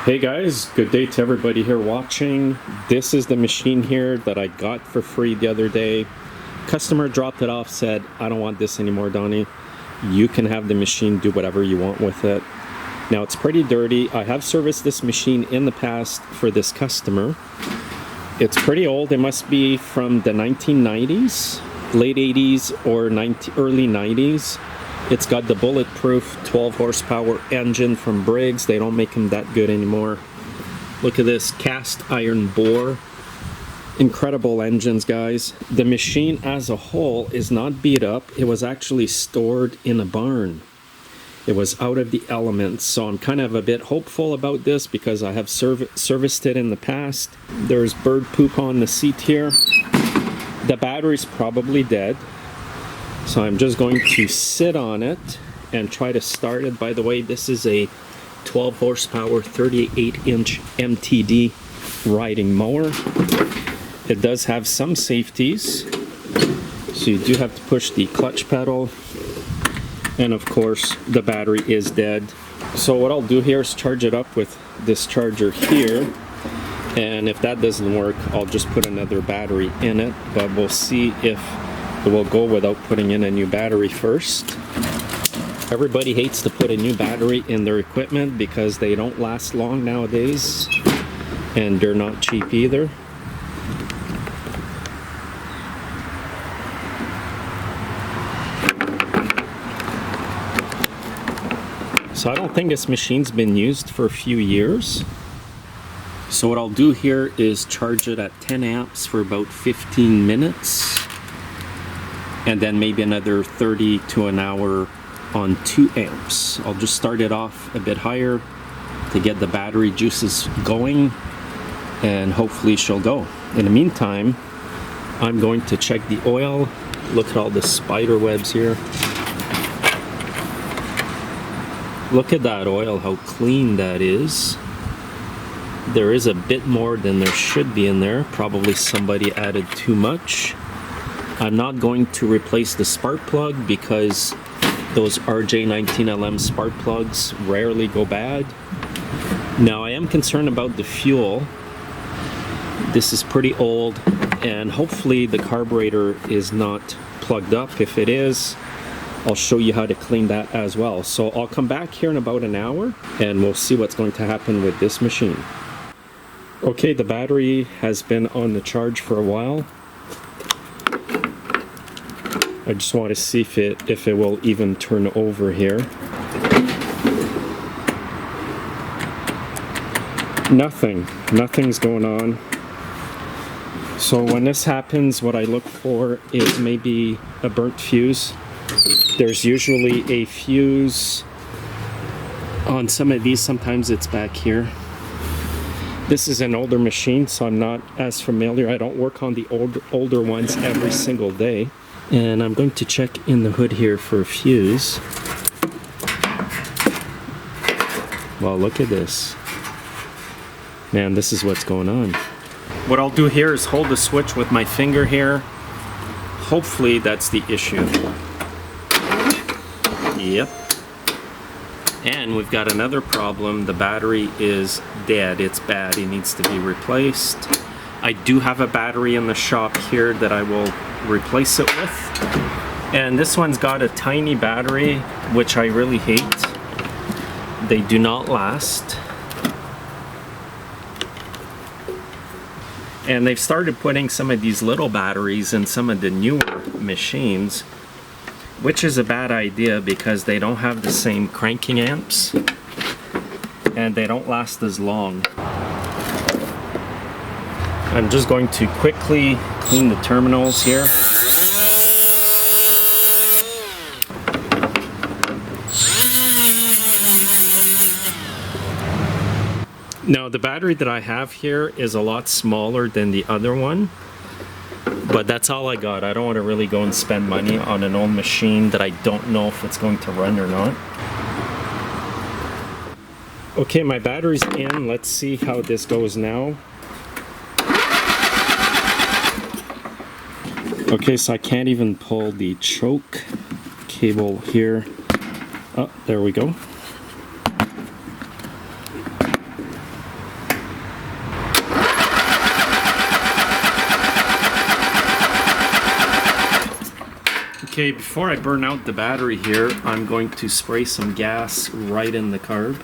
Hey guys, good day to everybody here watching. This is the machine here that I got for free the other day. Customer dropped it off, said, I don't want this anymore, Donnie. You can have the machine, do whatever you want with it. Now it's pretty dirty. I have serviced this machine in the past for this customer. It's pretty old. It must be from the 1990s, late 80s or early 90s. It's got the bulletproof 12 horsepower engine from Briggs. They don't make them that good anymore. Look at this cast iron bore. Incredible engines, guys. The machine as a whole is not beat up. It was actually stored in a barn. It was out of the elements. So I'm kind of a bit hopeful about this because I have serviced it in the past. There's bird poop on the seat here. The battery's probably dead. So I'm just going to sit on it and try to start it. By the way, this is a 12 horsepower 38-inch MTD riding mower. It does have some safeties. So you do have to push the clutch pedal. And of course, the battery is dead. So what I'll do here is charge it up with this charger here. And if that doesn't work, I'll just put another battery in it. But we'll see if we'll go without putting in a new battery first. Everybody hates to put a new battery in their equipment because they don't last long nowadays and they're not cheap either. So I don't think this machine's been used for a few years. So what I'll do here is charge it at 10 amps for about 15 minutes. And then maybe another 30 to an hour on 2 amps. I'll just start it off a bit higher to get the battery juices going, and hopefully she'll go. In the meantime, I'm going to check the oil. Look at all the spider webs here. Look at that oil, how clean that is. There is a bit more than there should be in there. Probably somebody added too much. I'm not going to replace the spark plug because those RJ19LM spark plugs rarely go bad. Now I am concerned about the fuel. This is pretty old and hopefully the carburetor is not plugged up. If it is, I'll show you how to clean that as well. So I'll come back here in about an hour and we'll see what's going to happen with this machine. Okay, the battery has been on the charge for a while. I just want to see if it will even turn over here. Nothing's going on. So when this happens, what I look for is maybe a burnt fuse. There's usually a fuse on some of these. Sometimes it's back here. This is an older machine, so I'm not as familiar. I don't work on the older ones every single day. And I'm going to check in the hood here for a fuse. Well, look at this. Man, this is what's going on. What I'll do here is hold the switch with my finger here. Hopefully that's the issue. Yep. And we've got another problem. The battery is dead. It's bad. It needs to be replaced. I do have a battery in the shop here that I will replace it with. And this one's got a tiny battery, which I really hate. They do not last. And they've started putting some of these little batteries in some of the newer machines, which is a bad idea because they don't have the same cranking amps and they don't last as long. I'm just going to quickly clean the terminals here. Now the battery that I have here is a lot smaller than the other one, but that's all I got. I don't want to really go and spend money on an old machine that I don't know if it's going to run or not. Okay, my battery's in. Let's see how this goes now. Okay, so I can't even pull the choke cable here. Oh, there we go. Okay, before I burn out the battery here, I'm going to spray some gas right in the carb.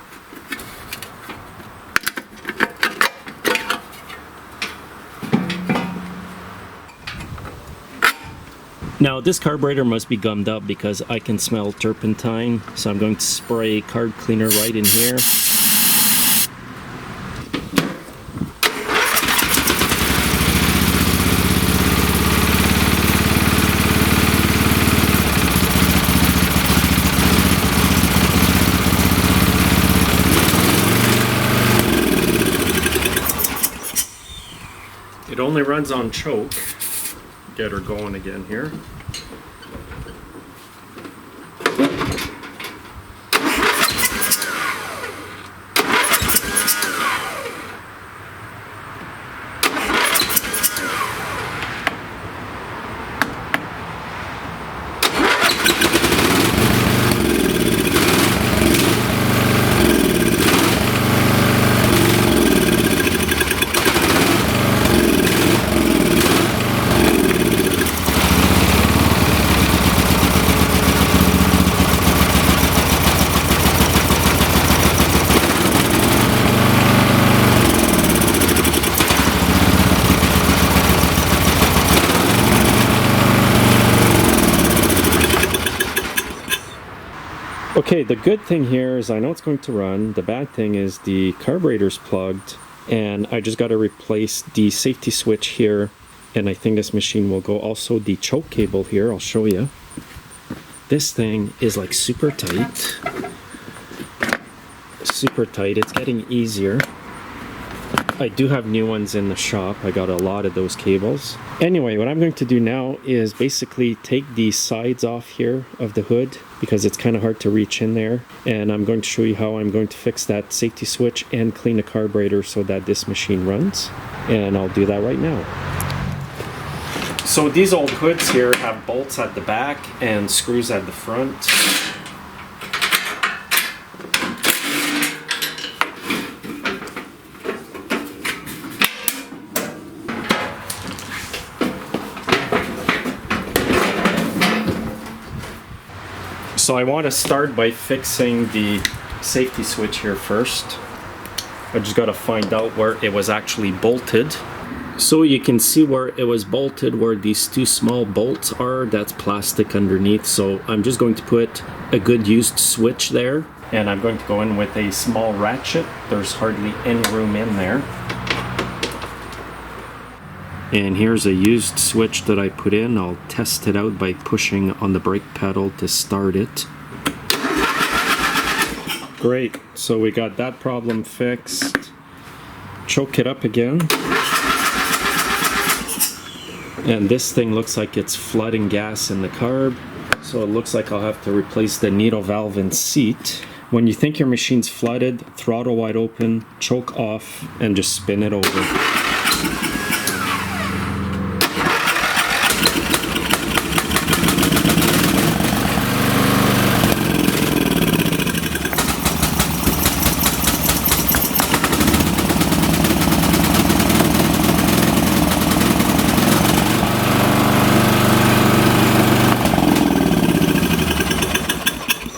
Now this carburetor must be gummed up because I can smell turpentine, so I'm going to spray carb cleaner right in here. It only runs on choke. Get her going again here. Okay, the good thing here is I know it's going to run. The bad thing is the carburetor's plugged, and I just got to replace the safety switch here, and I think this machine will go. Also the choke cable here, I'll show you. This thing is like super tight. Super tight. It's getting easier. I do have new ones in the shop. I got a lot of those cables. Anyway, what I'm going to do now is basically take the sides off here of the hood because it's kind of hard to reach in there. And I'm going to show you how I'm going to fix that safety switch and clean the carburetor so that this machine runs. And I'll do that right now. So these old hoods here have bolts at the back and screws at the front. So I want to start by fixing the safety switch here first. I just got to find out where it was actually bolted. So you can see where it was bolted, where these two small bolts are. That's plastic underneath. So I'm just going to put a good used switch there. And I'm going to go in with a small ratchet. There's hardly any room in there. And here's a used switch that I put in. I'll test it out by pushing on the brake pedal to start it. Great, so we got that problem fixed. Choke it up again. And this thing looks like it's flooding gas in the carb. So it looks like I'll have to replace the needle valve and seat. When you think your machine's flooded, throttle wide open, choke off, and just spin it over.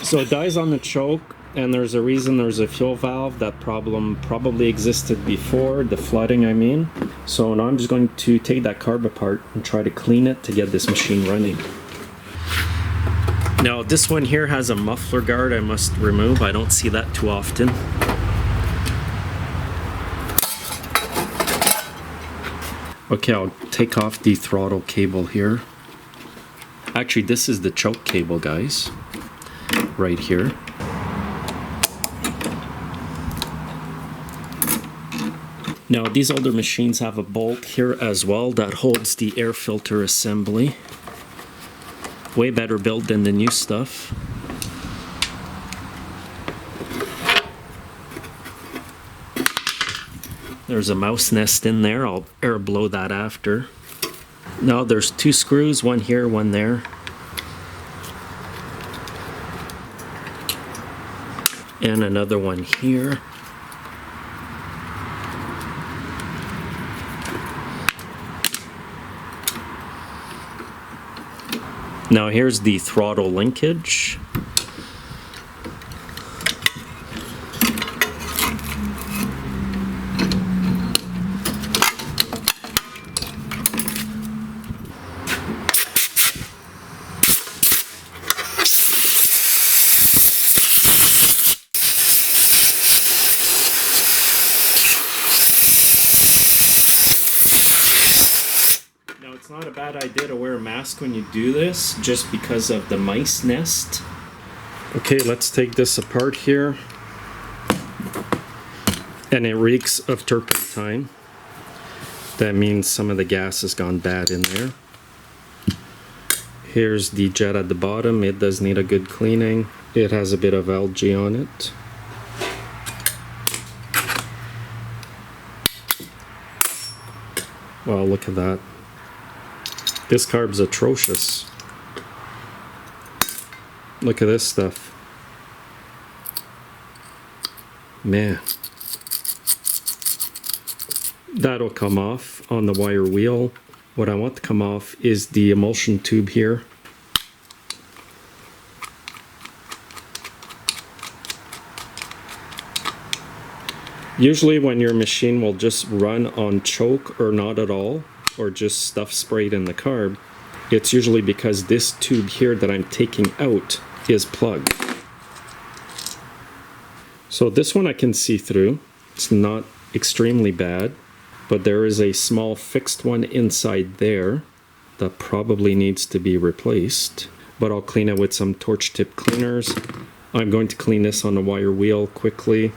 So it dies on the choke, and there's a reason. There's a fuel valve. That problem probably existed before, the flooding I mean. So now I'm just going to take that carb apart and try to clean it to get this machine running. Now this one here has a muffler guard I must remove. I don't see that too often. Okay, I'll take off the throttle cable here. Actually, this is the choke cable, guys. Right here. Now these older machines have a bolt here as well that holds the air filter assembly. Way better built than the new stuff. There's a mouse nest in there. I'll air blow that after. Now there's two screws, one here, one there. And another one here. Now here's the throttle linkage. It's not a bad idea to wear a mask when you do this, just because of the mice nest. Okay, let's take this apart here. And it reeks of turpentine. That means some of the gas has gone bad in there. Here's the jet at the bottom. It does need a good cleaning. It has a bit of algae on it. Wow, look at that. This carb's atrocious. Look at this stuff. Man. That'll come off on the wire wheel. What I want to come off is the emulsion tube here. Usually when your machine will just run on choke or not at all, or just stuff sprayed in the carb, it's usually because this tube here that I'm taking out is plugged. So this one I can see through. It's not extremely bad, but there is a small fixed one inside there that probably needs to be replaced. But I'll clean it with some torch tip cleaners. I'm going to clean this on the wire wheel quickly.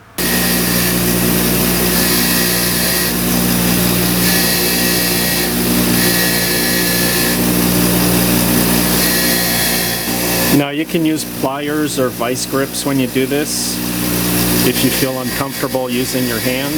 Now you can use pliers or vice grips when you do this, if you feel uncomfortable using your hand.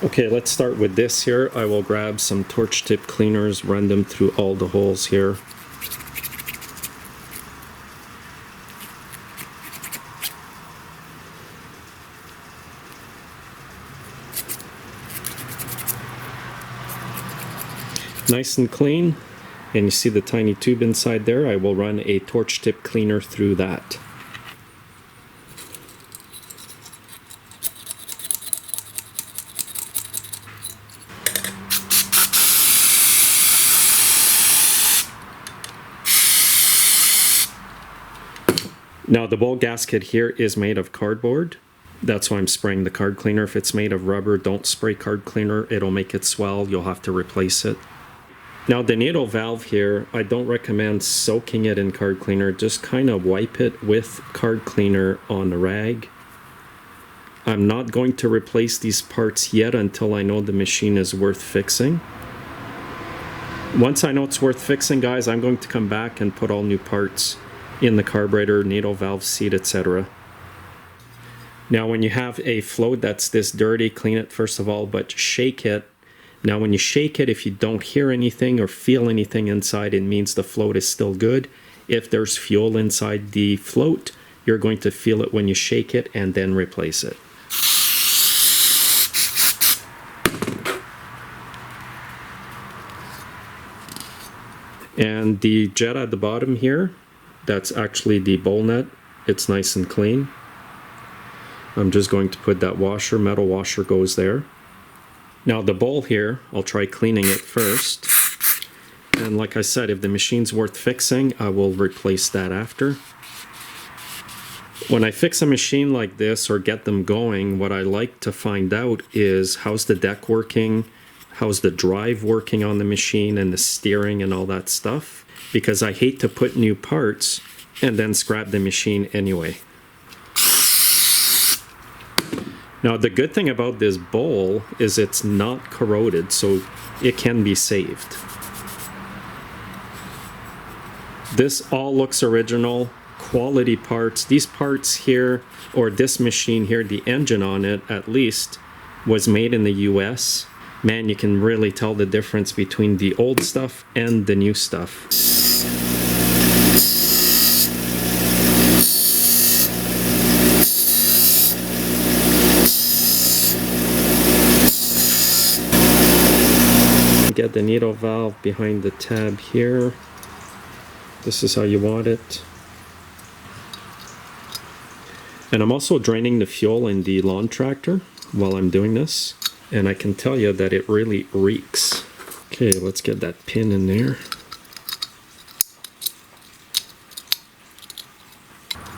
Okay, let's start with this here. I will grab some torch tip cleaners, run them through all the holes here. Nice and clean, and you see the tiny tube inside there. I will run a torch tip cleaner through that. Now the bowl gasket here is made of cardboard. That's why I'm spraying the card cleaner. If it's made of rubber, don't spray card cleaner. It'll make it swell. You'll have to replace it. Now the needle valve here, I don't recommend soaking it in card cleaner. Just kind of wipe it with card cleaner on a rag. I'm not going to replace these parts yet until I know the machine is worth fixing. Once I know it's worth fixing, guys, I'm going to come back and put all new parts in the carburetor, needle valve, seat, etc. Now when you have a float that's this dirty, clean it first of all, but shake it. Now when you shake it, if you don't hear anything or feel anything inside, it means the float is still good. If there's fuel inside the float, you're going to feel it when you shake it and then replace it. And the jet at the bottom here, that's actually the bowl nut. It's nice and clean. I'm just going to put that washer, metal washer goes there. Now the bowl here, I'll try cleaning it first. And like I said, if the machine's worth fixing, I will replace that after. When I fix a machine like this or get them going, what I like to find out is how's the deck working, how's the drive working on the machine and the steering and all that stuff. Because I hate to put new parts and then scrap the machine anyway. Now the good thing about this bowl is it's not corroded, so it can be saved. This all looks original, quality parts. These parts here, or this machine here, the engine on it at least, was made in the US. Man, you can really tell the difference between the old stuff and the new stuff. Get the needle valve behind the tab here. This is how you want it. And I'm also draining the fuel in the lawn tractor while I'm doing this. And I can tell you that it really reeks. Okay, let's get that pin in there.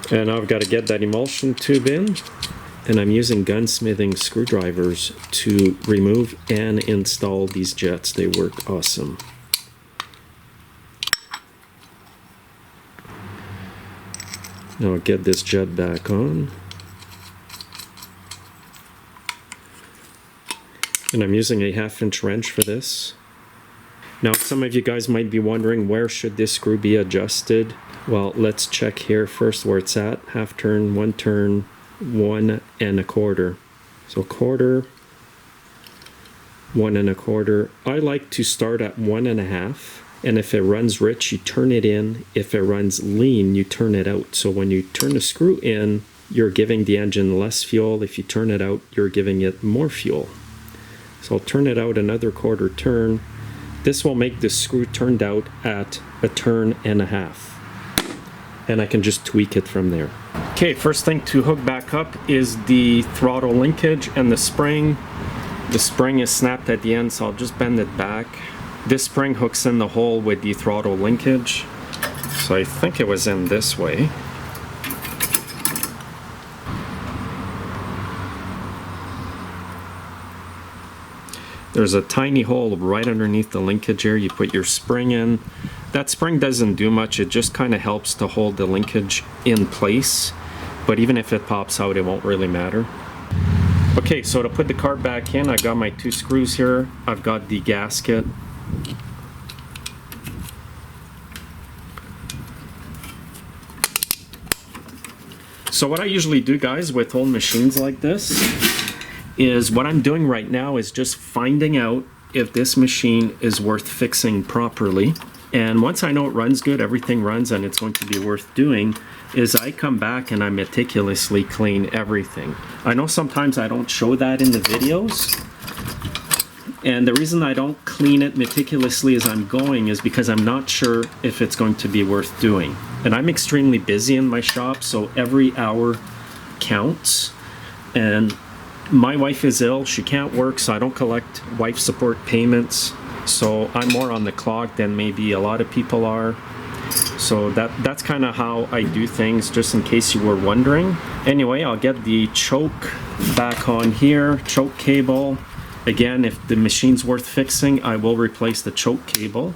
And now I've got to get that emulsion tube in. And I'm using gunsmithing screwdrivers to remove and install these jets. They work awesome. Now I'll get this jet back on. And I'm using a 1/2-inch wrench for this. Now some of you guys might be wondering, where should this screw be adjusted? Well, let's check here first where it's at. 1/2 turn, 1 turn, 1 1/4. So 1/4, 1 1/4. I like to start at 1 1/2. And if it runs rich, you turn it in. If it runs lean, you turn it out. So when you turn the screw in, you're giving the engine less fuel. If you turn it out, you're giving it more fuel. So I'll turn it out another 1/4 turn. This will make the screw turned out at 1.5 turns. And I can just tweak it from there. Okay, first thing to hook back up is the throttle linkage and the spring. The spring is snapped at the end, so I'll just bend it back. This spring hooks in the hole with the throttle linkage. So I think it was in this way. There's a tiny hole right underneath the linkage here. You put your spring in. That spring doesn't do much. It just kind of helps to hold the linkage in place. But even if it pops out, it won't really matter. Okay, so to put the car back in, I got my 2 screws here. I've got the gasket. So what I usually do, guys, with old machines like this is what I'm doing right now is just finding out if this machine is worth fixing properly. And once I know it runs good, everything runs and it's going to be worth doing, is I come back and I meticulously clean everything. I know sometimes I don't show that in the videos. And the reason I don't clean it meticulously as I'm going is because I'm not sure if it's going to be worth doing. And I'm extremely busy in my shop, so every hour counts. And my wife is ill, she can't work, so I don't collect wife support payments. So I'm more on the clock than maybe a lot of people are. So that's kind of how I do things, just in case you were wondering. Anyway, I'll get the choke back on here, choke cable. Again, if the machine's worth fixing, I will replace the choke cable.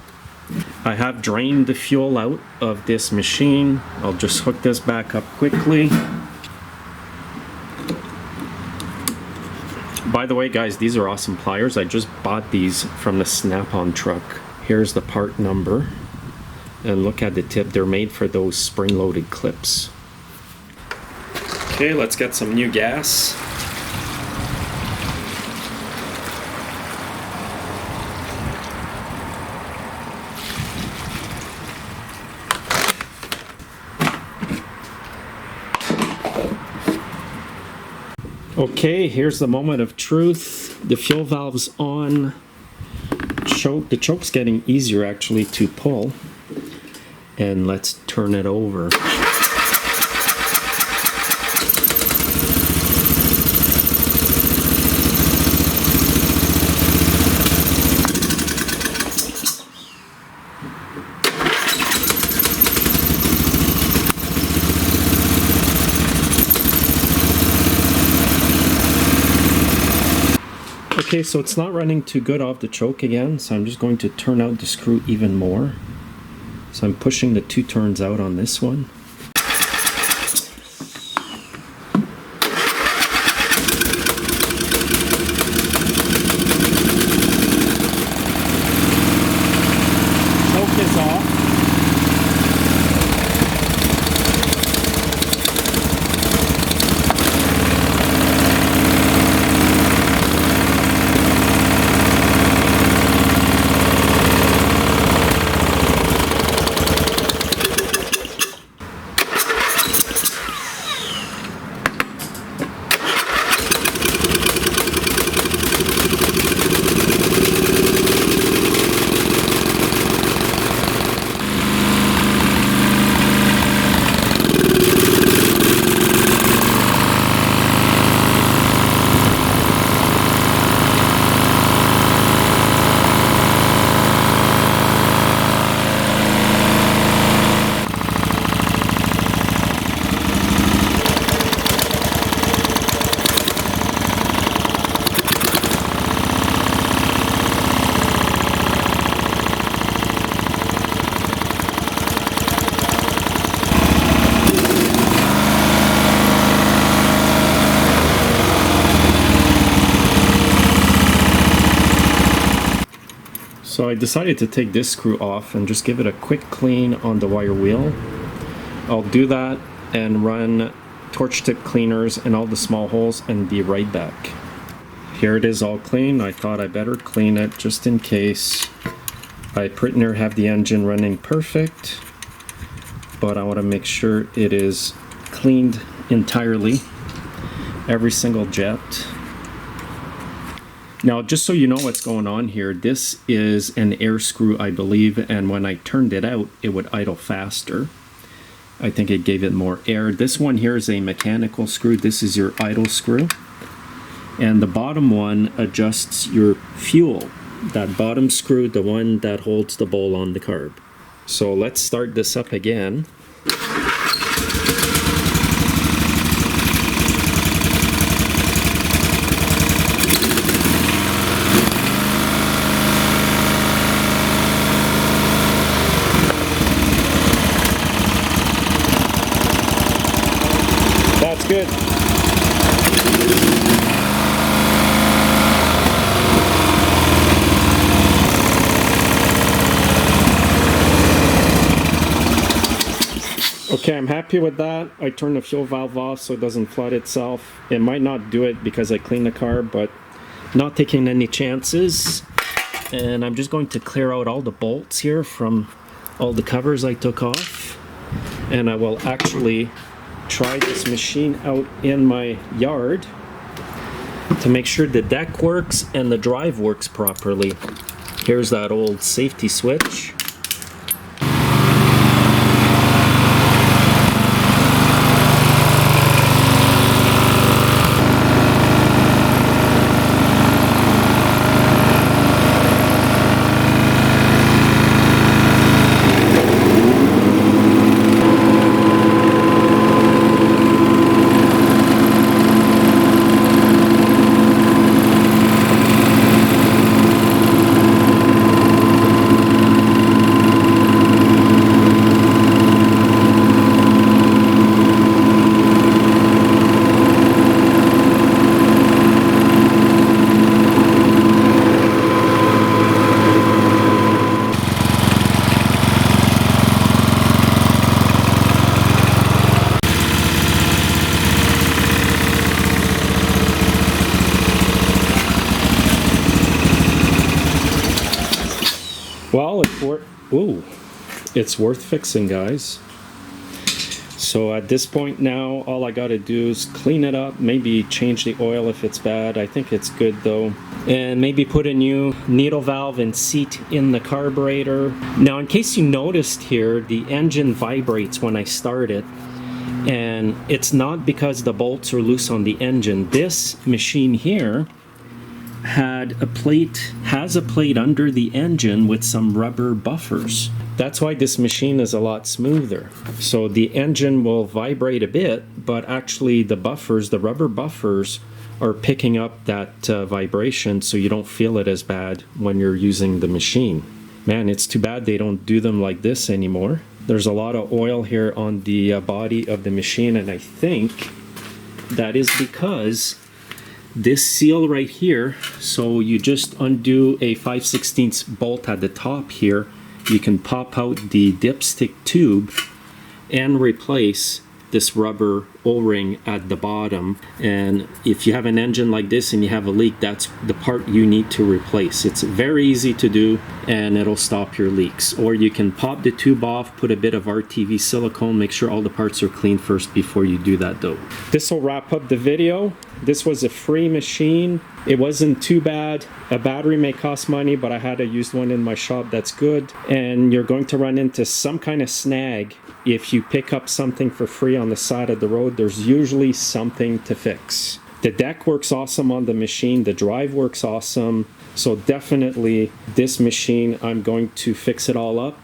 I have drained the fuel out of this machine. I'll just hook this back up quickly. By the way, guys, these are awesome pliers. I just bought these from the Snap-on truck. Here's the part number. And look at the tip. They're made for those spring-loaded clips. Okay, let's get some new gas. Okay, here's the moment of truth. The fuel valve's on. The choke's getting easier actually to pull. And let's turn it over. Okay, so it's not running too good off the choke again, so I'm just going to turn out the screw even more. So I'm pushing the 2 turns out on this one. Choke is off. So I decided to take this screw off and just give it a quick clean on the wire wheel. I'll do that and run torch tip cleaners in all the small holes and be right back. Here it is all clean. I thought I better clean it just in case. I pretty near have the engine running perfect, but I want to make sure it is cleaned entirely, every single jet. Now, just so you know what's going on here, this is an air screw, I believe, and when I turned it out, it would idle faster. I think it gave it more air. This one here is a mechanical screw. This is your idle screw. And the bottom one adjusts your fuel. That bottom screw, the one that holds the bowl on the carb. So let's start this up again. That's good. Okay, I'm happy with that. I turned the fuel valve off so it doesn't flood itself. It might not do it because I cleaned the car, but not taking any chances. And I'm just going to clear out all the bolts here from all the covers I took off. And I will actually try this machine out in my yard to make sure the deck works and the drive works properly. Here's that old safety switch. Well, it's worth fixing, guys. So at this point now, all I gotta do is clean it up, maybe change the oil if it's bad. I think it's good though. And maybe put a new needle valve and seat in the carburetor. Now, in case you noticed here, the engine vibrates when I start it. And it's not because the bolts are loose on the engine. This machine here has a plate under the engine with some rubber buffers. That's why this machine is a lot smoother. So the engine will vibrate a bit, but actually the rubber buffers are picking up that vibration, so you don't feel it as bad when you're using the machine. Man, it's too bad they don't do them like this anymore. There's a lot of oil here on the body of the machine, and I think that is because this seal right here, so you just undo a 5/16 bolt at the top here, you can pop out the dipstick tube and replace this rubber O-ring at the bottom. And if you have an engine like this and you have a leak, that's the part you need to replace. It's very easy to do and it'll stop your leaks. Or you can pop the tube off, put a bit of RTV silicone, make sure all the parts are clean first before you do that though. This will wrap up the video. This was a free machine. It wasn't too bad. A battery may cost money, but I had a used one in my shop that's good. And you're going to run into some kind of snag if you pick up something for free on the side of the road. There's usually something to fix. The deck works awesome on the machine. The drive works awesome. So definitely this machine, I'm going to fix it all up.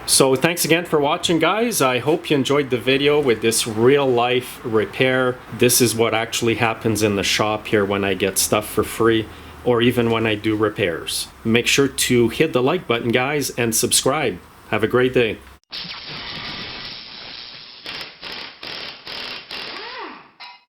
So thanks again for watching, guys. I hope you enjoyed the video with this real life repair. This is what actually happens in the shop here when I get stuff for free, or even when I do repairs. Make sure to hit the like button, guys, and subscribe. Have a great day.